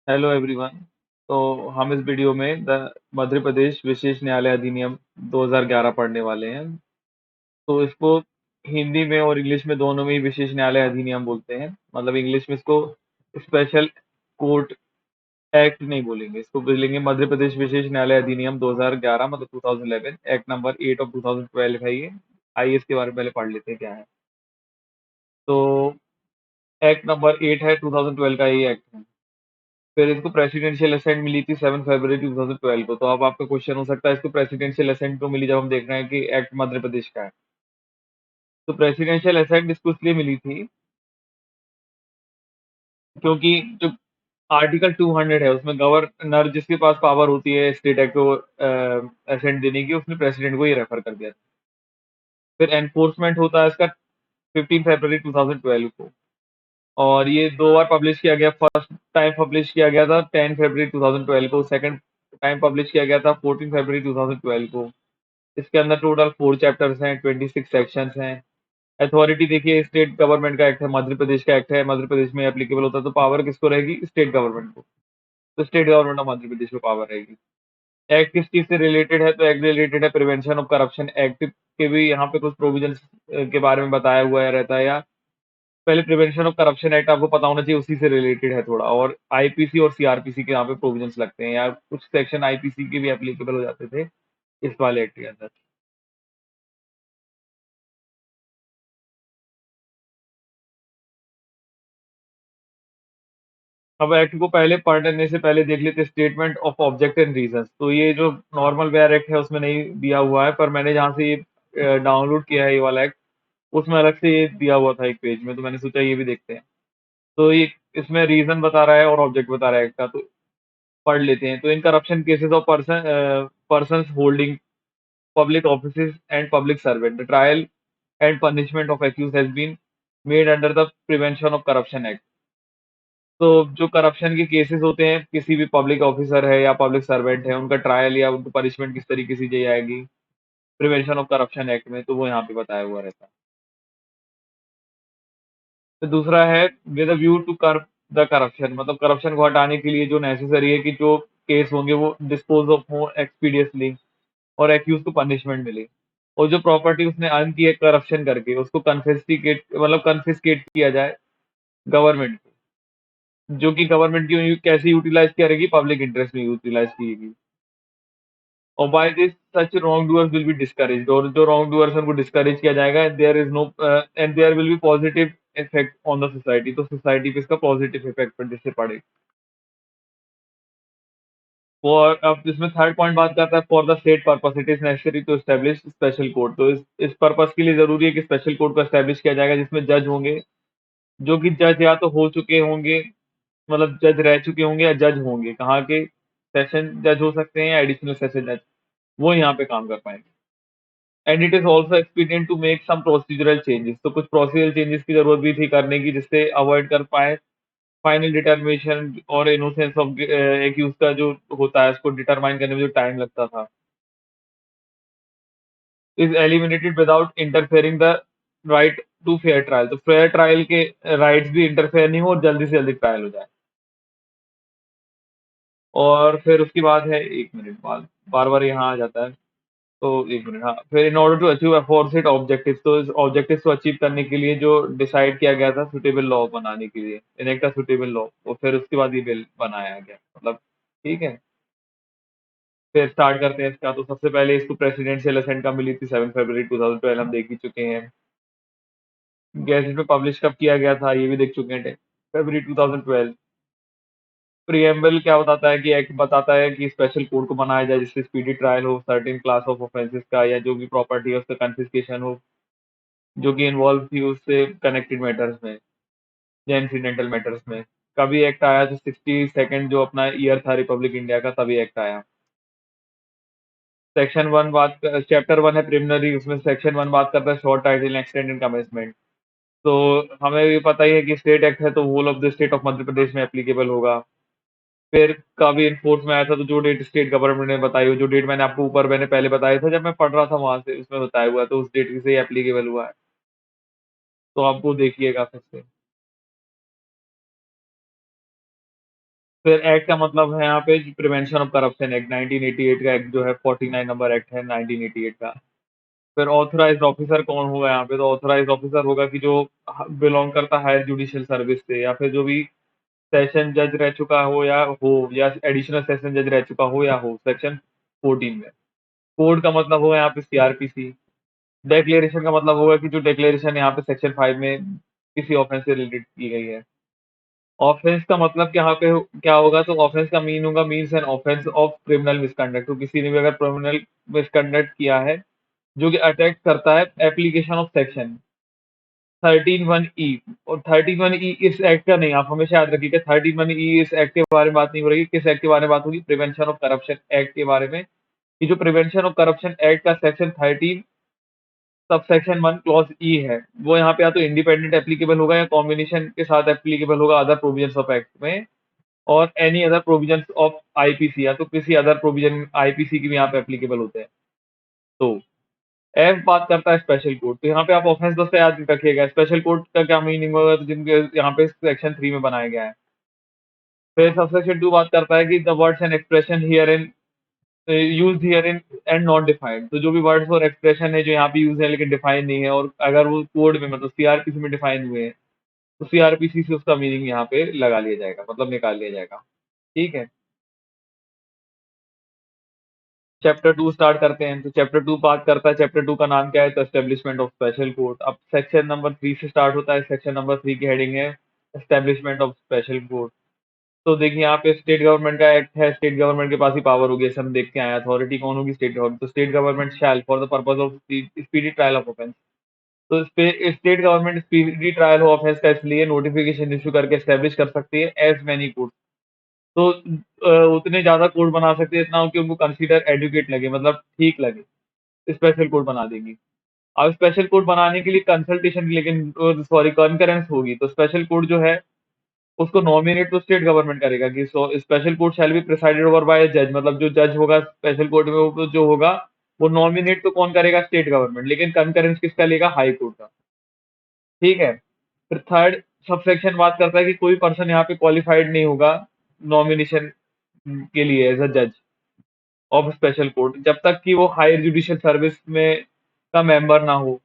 Hello everyone. तो हम इस वीडियो में द मध्य प्रदेश विशेष न्यायालय अधिनियम 2011 पढ़ने वाले हैं। तो इसको हिंदी में और इंग्लिश में दोनों में ही विशेष न्यायालय अधिनियम बोलते हैं। मतलब इंग्लिश में इसको स्पेशल कोर्ट एक्ट नहीं बोलेंगे, इसको बोलेंगे मध्य प्रदेश विशेष न्यायालय अधिनियम 2011, मतलब 2011 एक्ट नंबर 8 ऑफ 2012 है ये। आइए इसके बारे में पहले पढ़ लेते हैं क्या है। तो एक्ट नंबर 8 है 2012 का, ये एक्ट है। फिर इसको प्रेसिडेंशियल असेंट मिली थी 7 फरवरी 2012 को। तो अब आपका क्वेश्चन हो सकता है इसको प्रेसिडेंशियल असेंट क्यों मिली, जब हम देख रहे हैं कि एक्ट मध्य प्रदेश का है। तो प्रेसिडेंशियल असेंट इसको इसलिए मिली थी क्योंकि जो आर्टिकल 200 है उसमें गवर्नर जिसके पास पावर होती है स्टेट एक्ट को असेंट देने की, उसने प्रेसिडेंट को ही रेफर कर दिया था। फिर एनफोर्समेंट होता है इसका 15 फरवरी 2012 को। और ये दो बार पब्लिश किया गया। फर्स्ट टाइम पब्लिश किया गया था 10 फरवरी 2012 को, सेकंड टाइम पब्लिश किया गया था 14 फरवरी 2012 को। इसके अंदर टोटल 4 चैप्टर्स हैं, 26 सेक्शंस हैं। अथॉरिटी देखिए, स्टेट गवर्नमेंट का एक्ट है, मध्य प्रदेश का एक्ट है, मध्य प्रदेश में एप्लीकेबल होता है, तो पावर किसको रहेगी? स्टेट गवर्नमेंट को। तो state government of Madhya Pradesh में पावर रहेगी। एक्ट किस चीज से रिलेटेड है? तो एक्ट रिलेटेड है प्रिवेंशन ऑफ करप्शन एक्ट के भी यहाँ पे कुछ प्रोविजन के बारे में बताया हुआ है रहता है। या पहले प्रिवेंशन ऑफ करप्शन एक्ट आपको पता होना चाहिए, उसी से रिलेटेड है थोड़ा। और आईपीसी और सीआरपीसी के यहाँ पे प्रोविजंस लगते हैं, या कुछ सेक्शन आईपीसी के भी एप्लीकेबल हो जाते थे इस वाले एक्ट के अंदर। अब एक्ट को पहले पढ़ने से पहले देख लेते statement of object and reasons. तो ये जो नॉर्मल वेयर एक्ट है उसमें नहीं दिया हुआ है, पर मैंने जहाँ से ये डाउनलोड किया है ये वाला एक्ट, उसमें अलग से ये दिया हुआ था एक पेज में, तो मैंने सोचा ये भी देखते हैं। तो ये इसमें रीजन बता रहा है और ऑब्जेक्ट बता रहा है एक्ट का, तो पढ़ लेते हैं। तो in corruption cases of person holding public offices and public servant, the trial and punishment of accused has been made under the Prevention of Corruption Act। तो जो करप्शन के केसेस होते हैं, किसी भी पब्लिक ऑफिसर है या पब्लिक सर्वेंट है, उनका ट्रायल या उनको पनिशमेंट किस तरीके से दी जाएगी प्रिवेंशन ऑफ करप्शन एक्ट में, तो वो यहाँ पे बताया हुआ रहता है। तो दूसरा है with a view to curb the corruption, मतलब करप्शन को हटाने के लिए जो नेसेसरी है कि जो केस होंगे वो डिस्पोज ऑफ हो एक्सपीडियसली और एक्यूज को पनिशमेंट मिले। और जो प्रॉपर्टी उसने अर्न की है करप्शन करके, उसको कन्फिस्केट मतलब कन्फिस्केट किया जाए गवर्नमेंट को, जो कि गवर्नमेंट की कैसे यूटिलाइज करेगी? पब्लिक इंटरेस्ट में यूटिलाइज की। और by this such wrongdoers will be discouraged, और जो रॉन्ग डूअर्स हैं उनको डिस्करेज किया जाएगा। There is no end there will be positive effect on the society, तो सोसाइटी पे इसका पॉजिटिव इफेक्ट पर जिससे पड़े। और अब इसमें थर्ड पॉइंट बात करता है for the state purpose it is necessary to establish special court. तो इस पर्पस के लिए जरूरी है कि स्पेशल कोर्ट को एस्टेब्लिश किया जाएगा, जिसमें जज होंगे, जो कि जज या तो हो चुके होंगे, मतलब जज रह चुके होंगे, या जज होंगे कहाँ के, सेशन जज हो सकते हैं या एडिशनल सेशन जज, वो यहाँ पे काम कर पाएंगे। And it is also expedient to make some procedural changes, तो कुछ प्रोसीजरल चेंजेस की जरूरत भी थी करने की, जिससे अवॉइड कर पाए फाइनल डिटर्मिनेशन और इनोसेंस ऑफ एक्यूज का जो होता है उसको डिटरमाइन करने में जो टाइम लगता था, is eliminated without interfering the right to fair trial. तो फेयर ट्रायल के राइट्स भी इंटरफेयर नहीं हो और जल्दी से जल्दी ट्रायल हो जाए। और फिर उसके बाद है, एक मिनट बाद बार बार यहाँ आ जाता है, तो एक मिनट, हाँ। फिर in order to achieve aforesaid objective, तो इस ऑब्जेक्टिव को अचीव करने के लिए जो डिसाइड किया गया था सुटेबल लॉ बनाने के लिए, इनेक्ट अ सुटेबल लॉ, और फिर उसके बाद ये बिल बनाया गया, मतलब ठीक है। फिर स्टार्ट करते हैं इसका। तो सबसे पहले इसको प्रेसिडेंशियल असेंट का मिली थी 7 फरवरी 2012, हम देख ही चुके हैं। गैजेट में पब्लिश कब किया गया था ये भी देख चुके हैं, फरवरी 2012। प्रीएम्बल क्या बताता है कि एक्ट बताता है कि स्पेशल कोर्ट को बनाया जाए जिससे स्पीडी ट्रायल हो सर्टेन क्लास ऑफ ऑफेंसेस का, या जो भी प्रॉपर्टी है उसका कन्फिस्केशन हो जो कि इन्वॉल्व थी उससे कनेक्टेड मैटर्स में या इंसिडेंटल मैटर्स में। कभी एक्ट आया जो 62nd जो अपना ईयर था रिपब्लिक इंडिया का, तभी एक्ट आया। सेक्शन वन बात, चैप्टर वन है प्रिलिमिनरी, उसमें सेक्शन वन बात करता है short title extend and commencement. तो हमें ये पता ही है कि स्टेट एक्ट है तो whole of the state of Madhya Pradesh में एप्लीकेबल होगा। फिर कभी इन्फोर्स में आया था, तो जो डेट स्टेट गवर्नमेंट ने बताई हो, जो डेट मैंने आपको ऊपर मैंने पहले बताया था जब मैं पढ़ रहा था वहां से, उसमें बताया हुआ है, तो उस डेट से एप्लीकेबल हुआ है। तो आप वो देखिएगा फिर से। फिर एक्ट का मतलब है यहाँ पे प्रिवेंशन ऑफ करप्शन एक्ट 1988 का एक्ट जो है 49 नंबर एक्ट है 1988 का। फिर ऑथराइज्ड ऑफिसर कौन होगा यहाँ पे, तो ऑथराइज्ड ऑफिसर होगा कि जो बिलोंग करता है हायर जुडिशियल सर्विस से, या फिर जो भी सेशन जज रह चुका हो या एडिशनल सेशन जज रह चुका हो या हो सेक्शन 14 में। कोड का मतलब होगा यहाँ पे सीआरपीसी। डिक्लेरेशन का मतलब होगा कि जो डिक्लेरेशन यहाँ पे सेक्शन 5 में किसी ऑफेंस से रिलेटेड की गई है। ऑफेंस का मतलब कि यहाँ पे क्या होगा, तो ऑफेंस का मीन होगा means an offence of criminal misconduct. तो किसी ने भी अगर क्रिमिनल मिसकंडक्ट किया है जो कि अटैक करता है एप्लीकेशन ऑफ सेक्शन 13(1)(e। और 13(1)(e) इस एक्ट का नहीं, आप हमेशा याद रखिएगा 13(1)(e) इस एक्ट के बारे में बात नहीं हो रही। किस एक्ट के बारे में बात होगी, प्रिवेंशन ऑफ करप्शन एक्ट के बारे में। कि जो प्रिवेंशन ऑफ करप्शन एक्ट का सेक्शन 13 सबसेक्शन 1 क्लॉज ई है, वो यहाँ पे या तो इंडिपेंडेंट एप्लीकेबल होगा या कॉम्बिनेशन के साथ एप्लीकेबल होगा अदर प्रोविजंस ऑफ एक्ट में, और any other provisions of IPC, या तो किसी अदर प्रोविजन आईपीसी की भी यहाँ पे एप्लीकेबल होते हैं। तो एफ बात करता है स्पेशल कोड। तो यहाँ पे आप ऑफेंस बस याद रखिएगा, स्पेशल कोड का क्या मीनिंग होगा, तो जिनके यहाँ पे सेक्शन 3 में बनाया गया है। फिर सबसेक्शन 2 बात करता है कि the words and expression here in used here in and not defined. तो जो भी वर्ड्स और एक्सप्रेशन है जो यहाँ पे यूज है लेकिन डिफाइन नहीं है, और अगर वो कोड में मतलब सीआरपीसी में डिफाइन हुए हैं, तो सीआरपीसी से उसका मीनिंग यहाँ पे लगा लिया जाएगा, मतलब निकाल लिया जाएगा। ठीक है, चैप्टर 2 स्टार्ट करते हैं। तो चैप्टर 2 बात करता है, चैप्टर 2 का नाम क्या है, तो एस्टेब्लिशमेंट ऑफ स्पेशल कोर्ट। अब सेक्शन नंबर 3 से स्टार्ट होता है। सेक्शन नंबर 3 की हेडिंग है एस्टेब्लिशमेंट ऑफ स्पेशल कोर्ट। तो देखिए यहाँ पे स्टेट गवर्नमेंट का एक्ट है, स्टेट गवर्नमेंट के पास ही पावर होगी, ऐसे हम देख के आए। अथॉरिटी कौन होगी, स्टेट गवर्नमेंट। तो state government shall for the purpose of speedy trial of offence. तो state government speedy trial of offence का इसलिए नोटिफिकेशन इशू करके एस्टेब्लिश कर सकती है एज मैनी कोर्ट। तो उतने ज्यादा कोड बना सकते हैं इतना हो कि उनको कंसीडर एडुकेट लगे, मतलब ठीक लगे, स्पेशल कोड बना देंगी। अब स्पेशल कोड बनाने के लिए कंसल्टेशन लेकिन सॉरी कंकरेंस होगी। तो स्पेशल कोड जो है उसको नॉमिनेट तो स्टेट गवर्नमेंट करेगा कि special court shall be presided over by जज। मतलब जो जज होगा स्पेशल कोर्ट में वो जो होगा वो नॉमिनेट तो कौन करेगा, स्टेट गवर्नमेंट, लेकिन कंकरेंस किसका लेगा, हाई कोर्ट का। ठीक है। फिर थर्ड सबसेक्शन बात करता है कि कोई पर्सन यहाँ पे क्वालिफाइड नहीं होगा नॉमिनेशन के लिए एज अ जज ऑफ स्पेशल कोर्ट जब तक कि वो हायर जुडिशियल सर्विस में का मेंबर ना हो,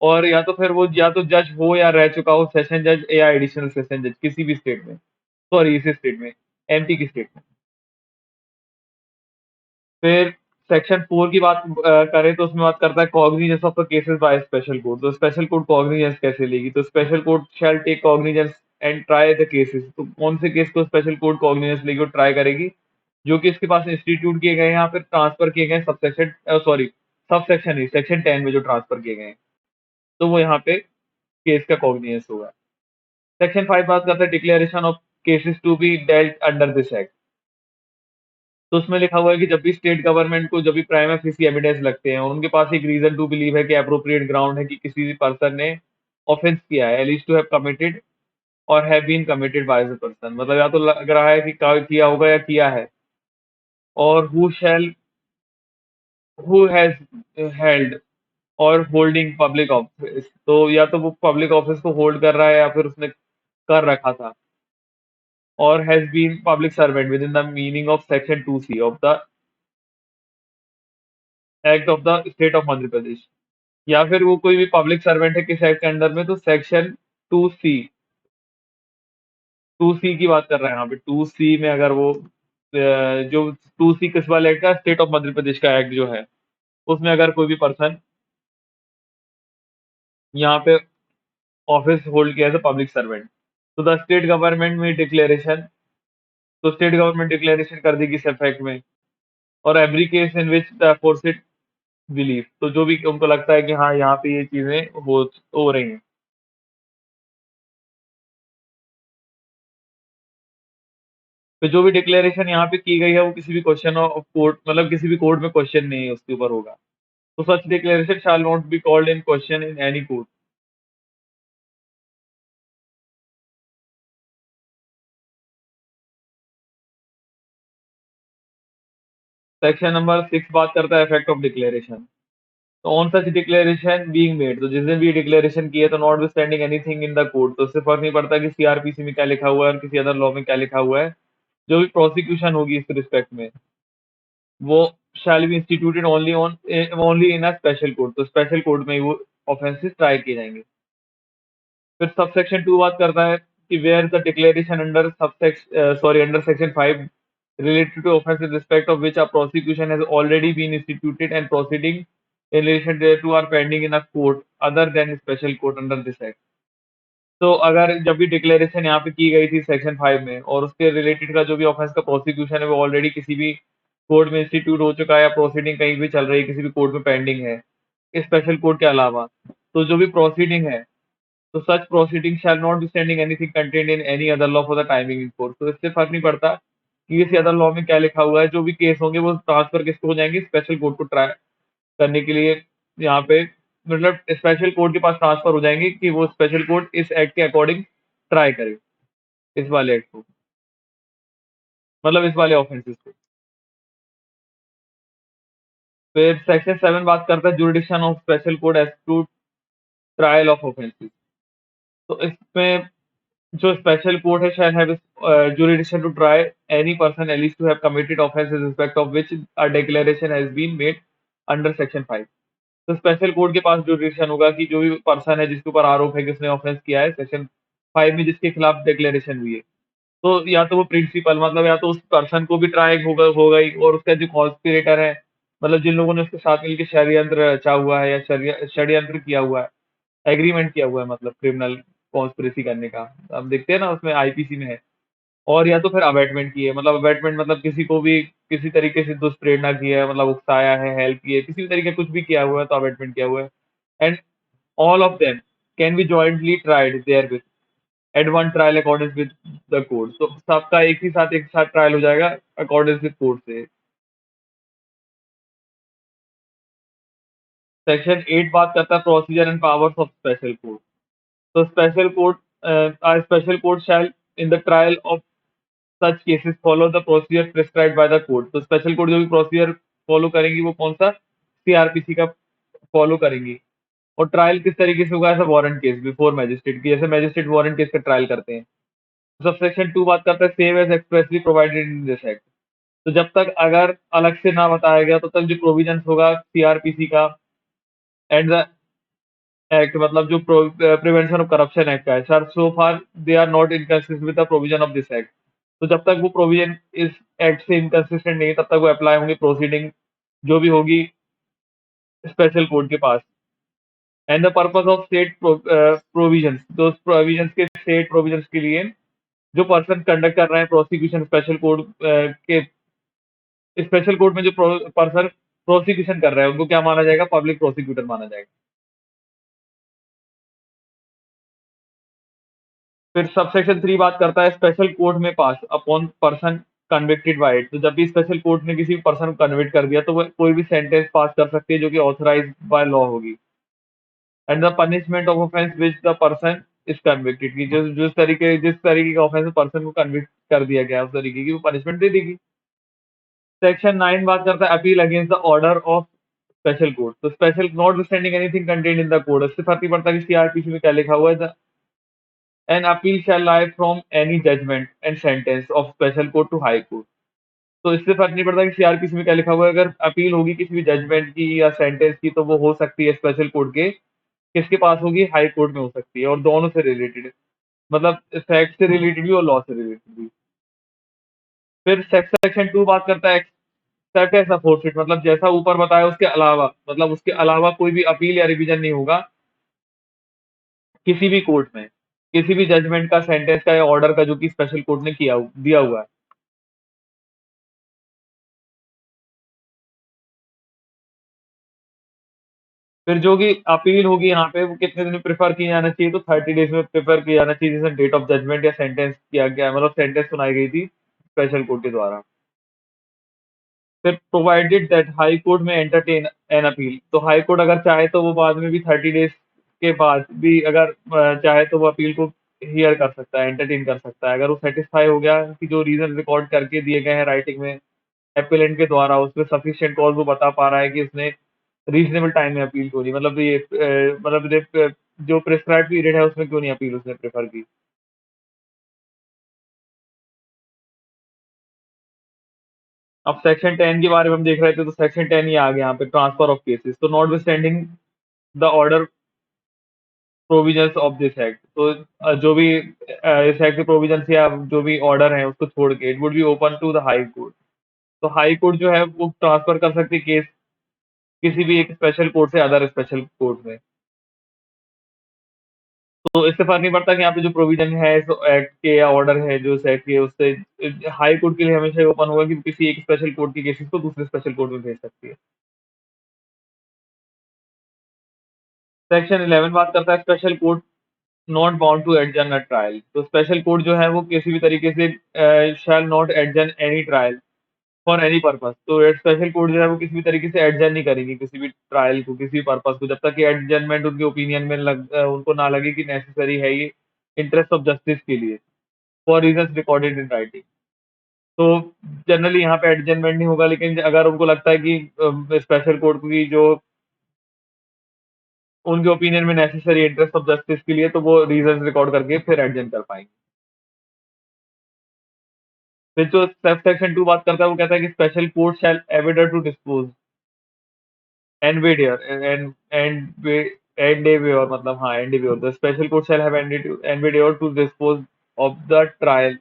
और या तो फिर वो या तो जज हो या रह चुका हो सेशन जज या एडिशनल सेशन जज किसी भी स्टेट में, सॉरी इसी स्टेट में, एमपी की स्टेट में। फिर सेक्शन 4 की बात करें तो उसमें बात करता है cognizance of the cases by special court. तो स्पेशल कोर्ट कॉग्निजेंस कैसे लेगी, तो special court shall take cognizance and try the cases. तो कौन से केस को स्पेशल कोर्ट कॉग्निजेंस लेगी और ट्राई करेगी, जो कि इसके पास इंस्टीट्यूट किए गए हैं या फिर ट्रांसफर किए गए सबसेक्शन सॉरी सब सेक्शन ही सेक्शन 10 में जो ट्रांसफर किए गए हैं, तो वो यहाँ पे केस का कॉग्निजेंस होगा। सेक्शन 5 बात करता है declaration of cases to be dealt under this act. तो उसमें लिखा हुआ है कि जब भी स्टेट गवर्नमेंट को जब भी प्राइमा फेसी एविडेंस लगते हैं और उनके पास एक रीजन टू बिलीव है कि अप्रोप्रिएट ग्राउंड है कि किसी भी पर्सन ने ऑफेंस किया है, alleged to have committed or have been committed by the person, मतलब या तो लग रहा है कि किया होगा या किया है, और हु हैज हेल्ड और होल्डिंग पब्लिक ऑफिस। तो या तो वो पब्लिक ऑफिस को होल्ड कर रहा है या फिर उसने कर रखा था, और has been public servant with in the meaning of section 2C of the act of the state of Madhya Pradesh. या फिर वो कोई भी पब्लिक सर्वेंट है किस एक्ट के अंडर में, तो सेक्शन 2C, 2C की बात कर रहे हैं यहाँ पे। 2C में अगर वो जो 2C किस वाले एक्ट का, स्टेट ऑफ मध्य प्रदेश का एक्ट जो है, उसमें अगर कोई भी पर्सन यहाँ पे ऑफिस होल्ड किया है पब्लिक सर्वेंट, तो द स्टेट गवर्नमेंट में डिक्लेरेशन, तो स्टेट गवर्नमेंट डिक्लेरेशन कर देगी इस इफेक्ट में। और every case in which the forced believe, तो जो भी उनको लगता है कि हाँ यहाँ पे ये चीजें हो रही हैं। तो जो भी डिक्लेरेशन यहाँ पे की गई है वो किसी भी क्वेश्चन ऑफ कोर्ट, मतलब किसी भी कोर्ट में क्वेश्चन नहीं है उसके ऊपर होगा। तो सच declaration shell not be called in question in any court. Section number 6 बात करता है इफेक्ट ऑफ डिक्लेरेशन। तो on such declaration being made, तो जिस दिन भी डिक्लेरेशन की है तो not standing anything in the code, तो उससे फर्क नहीं पड़ता कि सीआरपीसी में क्या लिखा हुआ है और किसी अदर लॉ में क्या लिखा हुआ है, जो भी प्रोसिक्यूशन होगी इस रिस्पेक्ट में, वो shall be instituted only in a special court. तो स्पेशल कोर्ट में ही वो ऑफेंसेस ट्राई किए जाएंगे। फिर सबसेक्शन 2 बात करता है कि where the declaration under section 5 related to offence in respect of which a prosecution has already been instituted and proceeding in relation thereto are pending in a court other than special court under this act। तो अगर जब भी declaration यहाँ पे की गई थी section 5 में और उसके रिलेटेड का जो भी ऑफेंस का प्रोसिक्यूशन है वो ऑलरेडी किसी भी कोर्ट में इंस्टीट्यूट हो चुका है या प्रोसीडिंग कहीं भी चल रही है, किसी भी कोर्ट में पेंडिंग है स्पेशल कोर्ट के अलावा, तो जो भी प्रोसीडिंग है, तो such proceeding shall not be standing anything contained in any other law for the timing in court. तो इससे फर्क नहीं पड़ता कि किसी अदर लॉ में क्या लिखा हुआ है, जो भी केस होंगे वो ट्रांसफर किसको हो जाएंगे, स्पेशल कोर्ट को ट्राई करने के लिए। यहाँ पे मतलब स्पेशल कोर्ट के पास ट्रांसफर हो जाएंगे कि वो स्पेशल कोर्ट इस एक्ट के अकॉर्डिंग ट्राई करे इस वाले एक्ट को, मतलब इस वाले ऑफेंसेस को। फिर सेक्शन 7 बात करता है jurisdiction of special court as to trial of offences. तो इसमें जो स्पेशल कोर्ट है shall have jurisdiction to try any person alleged to have committed offence in respect of which a declaration has been made under section 5। तो special court के पास jurisdiction होगा कि जो भी पर्सन है जिसके ऊपर आरोप है कि उसने ऑफेंस किया है सेक्शन 5 में जिसके खिलाफ डिक्लेरेशन हुई है, तो या तो वो प्रिंसिपल मतलब या तो उस पर्सन को भी ट्राई होगा ही, और उसका जो कॉन्स्पिरेटर है मतलब जिन लोगों ने उसके साथ मिलकर षड्यंत्र रचा हुआ है या षड्यंत्र किया हुआ है, एग्रीमेंट किया हुआ है मतलब क्रिमिनल कॉन्स्पिरेसी करने का, अब देखते हैं ना उसमें आईपीसी में है। और या तो फिर अबेटमेंट की है, मतलब अबेटमेंट मतलब किसी को भी किसी तरीके से दुष्प्रेरणा की है, मतलब उकसाया है, हेल्प की है, किसी भी तरीके कुछ भी किया हुआ है तो अबेटमेंट किया हुआ है। And all of them can be jointly tried there with at one trial according with the court. तो सबका एक साथ ट्रायल हो जाएगा अकॉर्डिंग विद कोर्ट से। सेक्शन 8 बात करता है procedure and powers of special court. तो special court special court shall in the trial of such cases follow the procedure prescribed by the court. तो स्पेशल कोर्ट जो भी प्रोसीजर फॉलो करेंगी वो कौन सा, सीआरपीसी का फॉलो करेंगी। और ट्रायल किस तरीके से होगा, ऐसा वारंट केस बिफोर मैजिस्ट्रेट की, जैसे मैजिस्ट्रेट वारंट केस का ट्रायल करते हैं। सबसेक्शन 2 बात करता है save as expressly provided in this act. तो जब तक अगर अलग से ना बताया गया तो तक जो प्रोविजंस होगा सीआरपीसी का एंड द एक्ट मतलब जो प्रिवेंशन ऑफ करप्शन एक्ट का है sir, so far they are not inconsistent with the provision of this act. तो जब तक वो प्रोविजन इस एक्ट से इनकंसिस्टेंट नहीं तब तक वो अप्लाई होंगे प्रोसीडिंग जो भी होगी स्पेशल कोर्ट के पास। And the purpose of state provisions, तो प्रोविजंस के स्टेट प्रोविजंस के लिए जो पर्सन कंडक्ट कर रहे हैं प्रोसिक्यूशन स्पेशल कोर्ट के स्पेशल कोर्ट में जो पर्सन प्रोसिक्यूशन कर रहे हैं उनको क्या माना जाएगा, पब्लिक प्रोसिक्यूटर माना जाएगा। फिर सबसेक्शन 3 बात करता है स्पेशल कोर्ट में pass upon person convicted by it. तो जब भी स्पेशल कोर्ट ने किसी पर्सन को कन्विक्ट कर दिया तो वो कोई भी सेंटेंस पास कर सकती है जो कि ऑथराइज्ड बाय लॉ होगी। And the punishment of offence which the person is convicted की जिस तरीके का ऑफेंस पर्सन को कन्विक्ट कर दिया गया उस तरीके की वो पनिशमेंट दे देगी। सेक्शन 9 बात करता है appeal against the order of special court. तो special not standing anything contained in the code, इससे फर्क नहीं पड़ता कि सीआरपीसी में क्या लिखा हुआ है। An appeal shall lie from any judgement and sentence of special court to high court. तो इससे फर्क नहीं पड़ता कि सीआरपीसी में क्या लिखा हुआ है, अगर अपील होगी किसी भी जजमेंट की या सेंटेंस की तो वो हो सकती है स्पेशल कोर्ट के किसके पास होगी, हाई कोर्ट में हो सकती है, और दोनों से रिलेटेड मतलब फैक्ट से रिलेटेड भी और लॉ से रिलेटेड भी। फिर सेक्शन 2 बात करता है एक्सेप्ट एज अफोर्सिट, मतलब जैसा ऊपर बताया उसके अलावा, मतलब उसके अलावा कोई भी अपील या रिवीजन नहीं होगा किसी भी कोर्ट में, किसी भी जजमेंट का, सेंटेंस का या ऑर्डर का जो कि स्पेशल कोर्ट ने दिया हुआ है। फिर जो कि अपील होगी यहाँ पे वो कितने दिन में प्रेफर किया जाना चाहिए, तो 30 डेज में प्रेफर किया जाना चाहिए जैसे डेट ऑफ जजमेंट या सेंटेंस किया गया, मतलब सेंटेंस सुनाई गई थी स्पेशल कोर्ट के द्वारा। फिर प्रोवाइडेड दैट हाई कोर्ट में एंटरटेन एन अपील, तो हाई कोर्ट अगर चाहे तो वो बाद में भी 30 डेज के बाद भी अगर चाहे तो वो अपील को हियर कर सकता है, एंटरटेन कर सकता है, अगर वो सेटिस्फाई हो गया कि जो रीजन रिकॉर्ड करके दिए गए हैं राइटिंग में एपेलेंट के द्वारा उसमें सफिशिएंट कॉज वो बता पा रहा है कि उसने रीजनेबल टाइम में अपील क्यों नहीं, मतलब ये मतलब जो प्रिस्क्राइब पीरियड है उसमें क्यों नहीं अपील उसने प्रेफर की। अब सेक्शन 10 के बारे में हम देख रहे थे, तो सेक्शन 10 ही आ गया यहाँ पे, ट्रांसफर ऑफ केसेस। तो notwithstanding the order provisions of this act, तो जो भी इस एक्ट के प्रोविजंस या जो भी ऑर्डर है उसको छोड़ के it would be open to the high court. तो हाई कोर्ट जो है वो ट्रांसफर कर सकती है केस किसी भी एक स्पेशल कोर्ट से अदर स्पेशल कोर्ट में। तो इससे फर्क नहीं पड़ता कि यहाँ पे जो प्रोविजन है इस एक्ट के या ऑर्डर है जो इस एक्ट के, उससे हाई कोर्ट के लिए हमेशा ओपन होगा कि किसी एक स्पेशल कोर्ट की केसेस को दूसरे स्पेशल कोर्ट में भेज सकती है। सेक्शन 11 बात करता है special court not bound to adjourn a trial. तो स्पेशल कोर्ट जो है वो किसी भी तरीके से shall not adjourn any trial for any purpose. तो स्पेशल कोर्ट जो है वो किसी भी तरीके से एडजर्न नहीं करेगी किसी भी ट्रायल को, किसी भी पर्पस को, जब तक कि एडजर्नमेंट उनके ओपिनियन में उनको ना लगे कि नेसेसरी है ये इंटरेस्ट ऑफ जस्टिस के लिए, for reasons recorded in writing. तो जनरली यहाँ पे एडजर्नमेंट नहीं होगा, लेकिन अगर उनको लगता है कि स्पेशल कोर्ट की जो उनके ओपिनियन में नेसेसरी इंटरेस्ट ऑफ जस्टिस के लिए, तो वो रीजंस रिकॉर्ड करके फिर एडजर्न कर पाएंगे। फिर जो सब सेक्शन 2 बात करता है वो कहता है कि special court shall endeavour to dispose endeavour and endeavour, मतलब हाँ endeavour, the special court shall have endeavour to dispose of the trial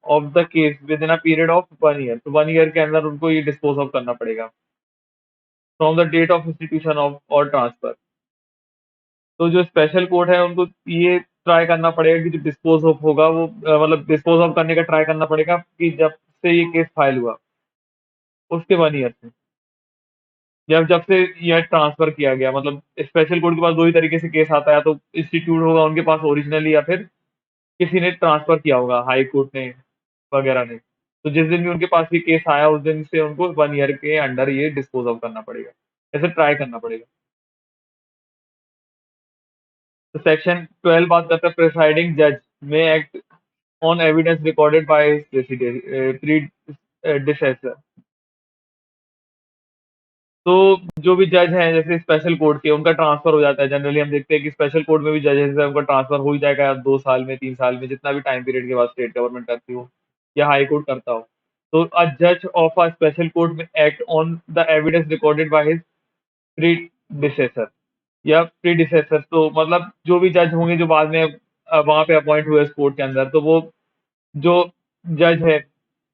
of the case with in a period of 1 year. तो 1 ईयर के अंदर उनको ये dispose of करना पड़ेगा from the date of institution of और ट्रांसफर। तो जो स्पेशल कोर्ट है उनको ये ट्राई करना पड़ेगा कि जो डिस्पोज ऑफ होगा वो मतलब डिस्पोज ऑफ करने का ट्राई करना पड़ेगा कि जब से ये केस फाइल हुआ उसके 1 ईयर से, जब जब से यह ट्रांसफर किया गया। मतलब स्पेशल कोर्ट के पास दो ही तरीके से केस आता है, तो इंस्टीट्यूट होगा उनके पास ओरिजिनली, या फिर किसी ने ट्रांसफर किया होगा हाई कोर्ट ने वगैरह ने। तो जिस दिन भी उनके पास ये केस आया उस दिन से उनको 1 ईयर के अंडर ये डिस्पोज ऑफ करना पड़ेगा, ऐसे ट्राई करना पड़ेगा। तो सेक्शन 12 बात करता है प्रिसाइडिंग जज में act on evidence recorded by predecessor. तो जो भी जज हैं जैसे स्पेशल कोर्ट के, उनका ट्रांसफर हो जाता है। जनरली हम देखते हैं कि स्पेशल कोर्ट में भी जजेस है उनका ट्रांसफर हो ही जाएगा 2 साल में, 3 साल में, जितना भी टाइम पीरियड के बाद स्टेट गवर्नमेंट करती हो या हाई कोर्ट करता हो। तो अ जज ऑफ अ स्पेशल कोर्ट में act on the evidence recorded by his predecessor या प्रीडिसेसर। तो मतलब जो भी जज होंगे जो बाद में वहां पे अपॉइंट हुए इस कोर्ट के अंदर, तो वो जो जज है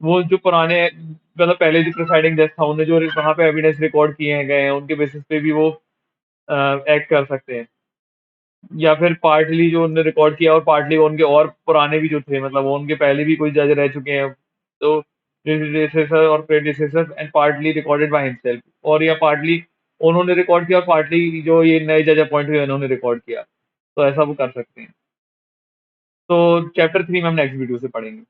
वो जो पुराने मतलब पहले जो प्रिसाइडिंग जज था उन्हें जो वहाँ पे एविडेंस रिकॉर्ड किए गए हैं उनके बेसिस पे भी वो एक्ट कर सकते हैं, या फिर पार्टली जो उन्होंने रिकॉर्ड किया और पार्टली उनके और पुराने भी जो थे, मतलब वो उनके पहले भी कोई जज रह चुके हैं, तो प्रेडिसेसर और predecessor and partly recorded by himself, और या पार्टली उन्होंने रिकॉर्ड किया और पार्टली जो ये नए जज अपॉइंट हुए उन्होंने रिकॉर्ड किया, तो ऐसा वो कर सकते हैं। तो चैप्टर 3 में हम नेक्स्ट वीडियो से पढ़ेंगे।